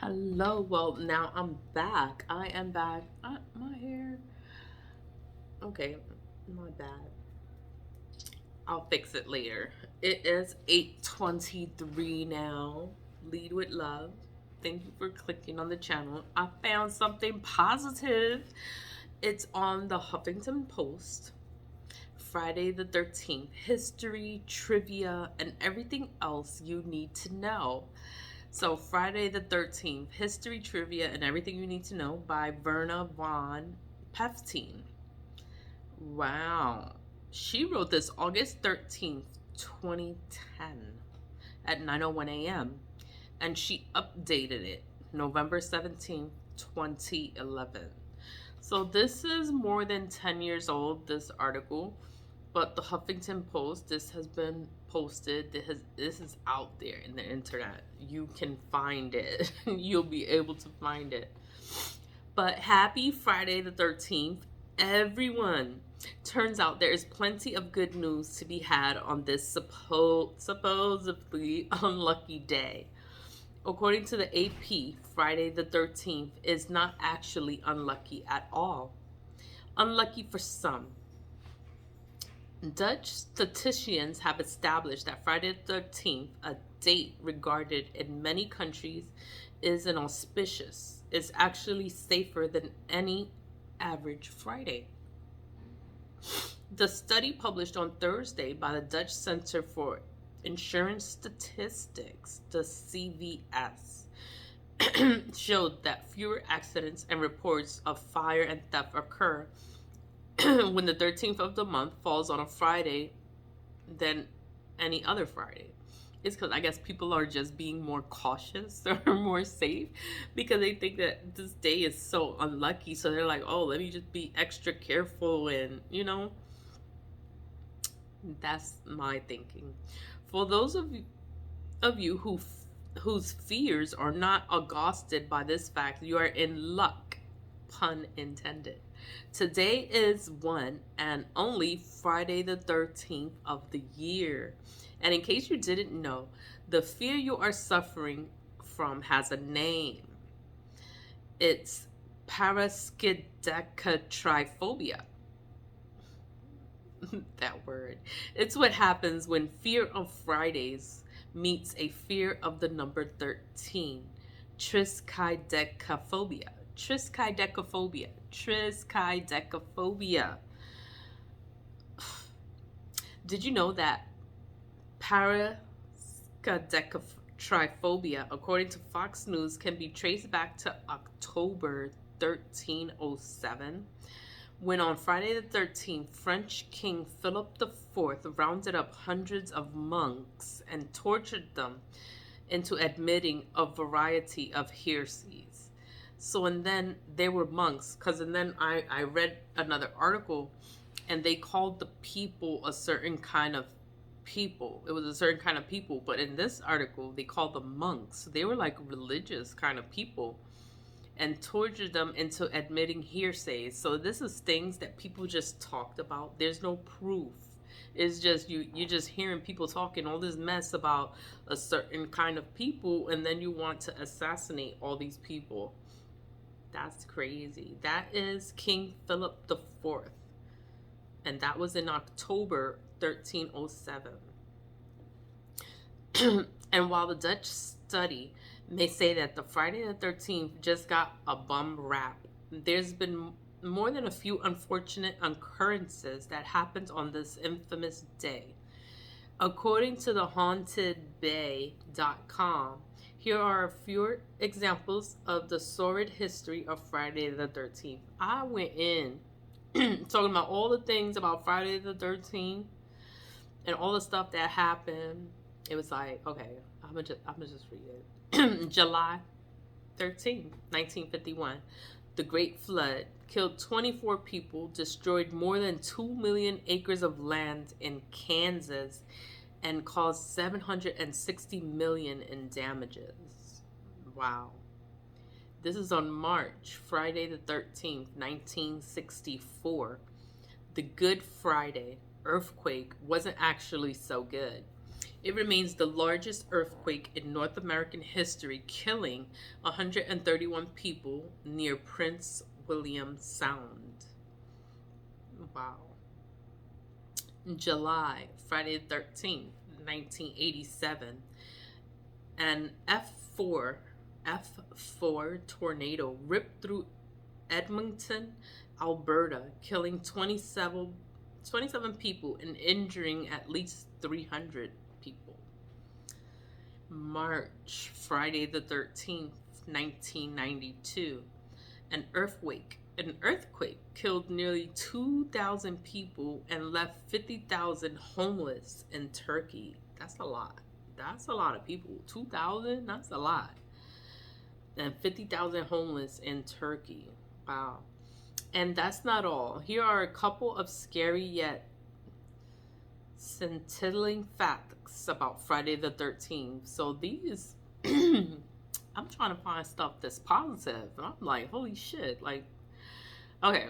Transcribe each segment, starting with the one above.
Hello. Well, now I'm back. I am back. My hair. Okay, my bad. I'll fix it later. It is 8:23 now. Lead with love. Thank you for clicking on the channel. I found something positive. It's on the Huffington Post. Friday the 13th, history, trivia, and everything else you need to know. So, Friday the 13th, history, trivia, and everything you need to know by Verena von Pfetten. Wow. She wrote this August 13th, 2010 at 9:01 a.m. and she updated it November 17th, 2011. So this is more than 10 years old, this article, but the Huffington Post, this has been posted. This is out there in the internet. You can find it. You'll be able to find it. But happy Friday the 13th, everyone. Turns out there is plenty of good news to be had on this supposedly unlucky day. According to the AP, Friday the 13th is not actually unlucky at all. Unlucky for some. Dutch statisticians have established that Friday the 13th, a date regarded in many countries is inauspicious, is actually safer than any average Friday. The study published on Thursday by the Dutch Center for Insurance Statistics, the CVS, showed that fewer accidents and reports of fire and theft occur when the 13th of the month falls on a Friday than any other Friday. It's because I guess people are just being more cautious or more safe because they think that this day is so unlucky. So they're like, oh, let me just be extra careful. And, that's my thinking. For those of you whose fears are not exhausted by this fact, you are in luck, pun intended. Today is one and only Friday the 13th of the year. And in case you didn't know, the fear you are suffering from has a name. It's paraskidecatrophobia. That word. It's what happens when fear of Fridays meets a fear of the number 13. Triskaidekaphobia. Triskaidekaphobia. Triskaidekaphobia. Did you know that paraskaidekatrophobia, according to Fox News, can be traced back to October 1307? When on Friday the 13th, French King Philip IV rounded up hundreds of monks and tortured them into admitting a variety of heresies. So, and then they were monks, because, and then I read another article, and they called the people a certain kind of people. It was a certain kind of people, but in this article, they called them monks. They were like religious kind of people and tortured them into admitting hearsays. So this is things that people just talked about. There's no proof. It's just you're just hearing people talking all this mess about a certain kind of people, and then you want to assassinate all these people. That's crazy. That is King Philip IV, and that was in October 1307. And while the Dutch study may say that the Friday the 13th just got a bum rap, there's been more than a few unfortunate occurrences that happened on this infamous day. According to the hauntedbay.com, here are a few examples of the sordid history of Friday the 13th. I went in talking about all the things about Friday the 13th and all the stuff that happened. It was like, okay, I'm gonna just read it. July 13th, 1951. The Great Flood killed 24 people, destroyed more than 2 million acres of land in Kansas, and caused $760 million in damages. Wow. This is on Friday the 13th, 1964. The Good Friday earthquake wasn't actually so good. It remains the largest earthquake in North American history, killing 131 people near Prince William Sound. Wow. July, Friday the 13th, 1987, an F4 tornado ripped through Edmonton, Alberta, killing 27 people and injuring at least 300 people. March, Friday the 13th, 1992, an earthquake killed nearly 2,000 people and left 50,000 homeless in Turkey. That's a lot. That's a lot of people. 2,000? That's a lot. And 50,000 homeless in Turkey. Wow. And that's not all. Here are a couple of scary yet scintillating facts about Friday the 13th. So these, I'm trying to find stuff that's positive. And I'm like, holy shit. Like, okay.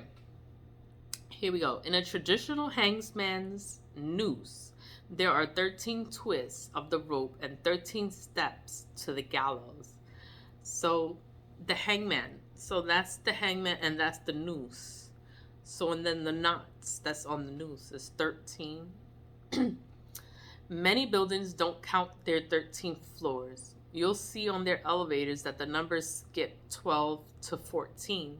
Here we go. In a traditional hangman's noose, there are 13 twists of the rope and 13 steps to the gallows. So the hangman. So that's the hangman and that's the noose. So and then the knots that's on the noose is 13. Many buildings don't count their 13 floors. You'll see on their elevators that the numbers skip 12 to 14.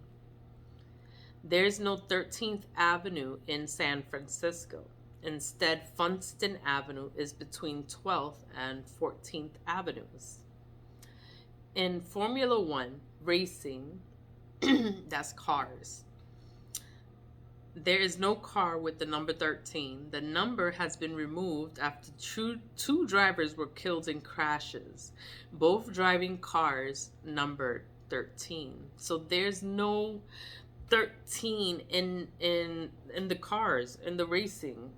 There's no 13th Avenue in San Francisco. Instead, Funston Avenue is between 12th and 14th Avenues. In Formula One racing, that's cars, there is no car with the number 13. The number has been removed after two drivers were killed in crashes, both driving cars numbered 13. So there's no 13 in the cars, in the racing.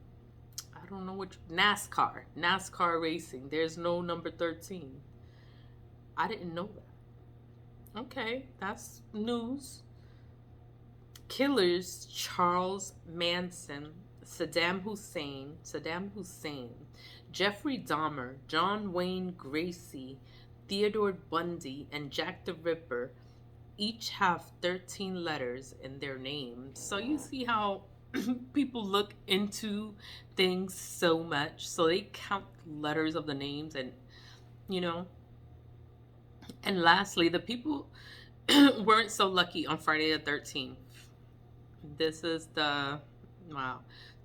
I don't know which. NASCAR racing. There's no number 13. I didn't know that. Okay, that's news. Killers Charles Manson, Saddam Hussein, Jeffrey Dahmer, John Wayne Gacy, Theodore Bundy, and Jack the Ripper each have 13 letters in their names. So you see how people look into things so much. So they count letters of the names and, you know. And lastly, the people weren't so lucky on Friday the 13th. This is the, wow.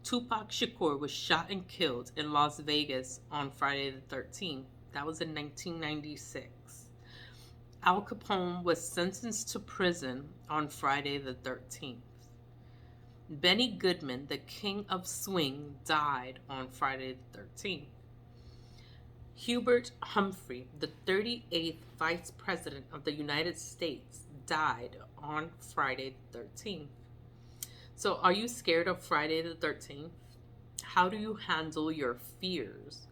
Tupac Shakur was shot and killed in Las Vegas on Friday the 13th. That was in 1996. Al Capone was sentenced to prison on Friday the 13th. Benny Goodman, the king of swing, died on Friday the 13th. Hubert Humphrey, the 38th Vice President of the United States, died on Friday the 13th. So are you scared of Friday the 13th? How do you handle your fears?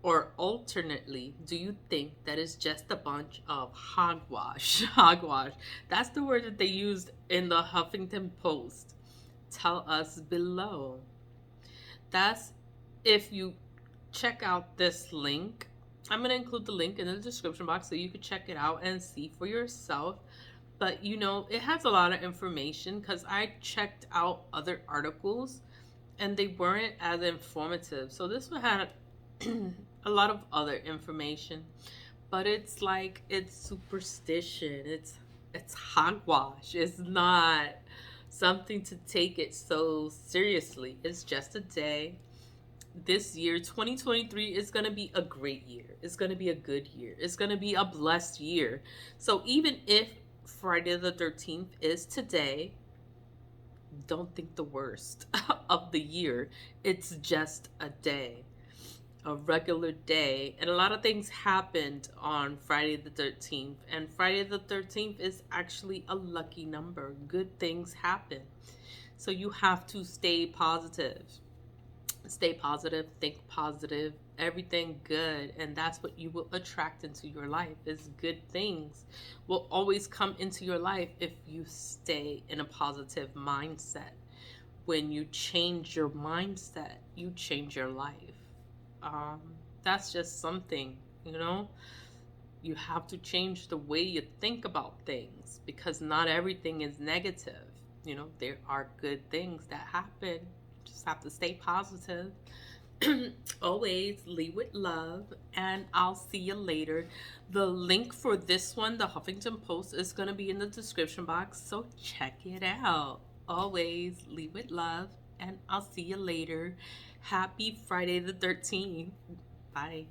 Or alternately, do you think that it's just a bunch of hogwash? Hogwash. That's the word that they used in the Huffington Post. Tell us below. That's, if you check out this link, I'm going to include the link in the description box so you can check it out and see for yourself. But, you know, it has a lot of information because I checked out other articles and they weren't as informative. So this one had a lot of other information, but it's like, it's superstition. It's hogwash. It's not something to take it so seriously. It's just a day. This year, 2023, is going to be a great year. It's going to be a good year. It's going to be a blessed year. So even if Friday the 13th is today, don't think the worst of the year. It's just a day, a regular day. And a lot of things happened on Friday the 13th. And Friday the 13th is actually a lucky number. Good things happen. So you have to stay positive. Stay positive, think positive, everything good, and that's what you will attract into your life. Is good things will always come into your life if you stay in a positive mindset. When you change your mindset, you change your life. That's just something, you know? You have to change the way you think about things because not everything is negative. You know, there are good things that happen. Just have to stay positive. Always lead with love, and I'll see you later. The link for this one, the Huffington Post, is going to be in the description box, so check it out. Always lead with love, and I'll see you later. Happy Friday the 13th. Bye.